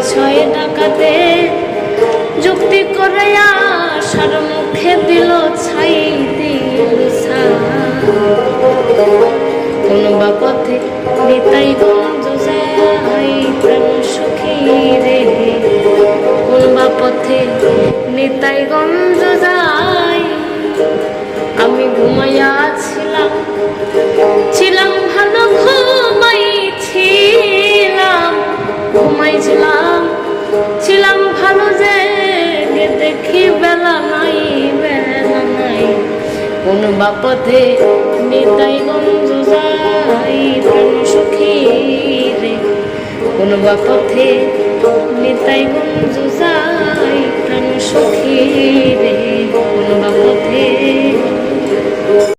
ছয় ডাকাতে যুক্তি করে আশার মুখে দিল ছাই দিল কোন বা পথে নিতাই গঞ্জ যাই প্রেম সখী রে কোন বা পথে নিতাই গঞ্জ যাই আমি ঘুমাইয়াছিলাম ছিলাম ভালো ঘুমাইছিলাম ছিলাম ভালো যে দেখি বেলা নাই কোন বা পথে নিতাই গঞ্জ যাই প্রেম সখী রে কোন বা পথে নিতাই গঞ্জ যাই প্রেম সখী রে কোন বা পথে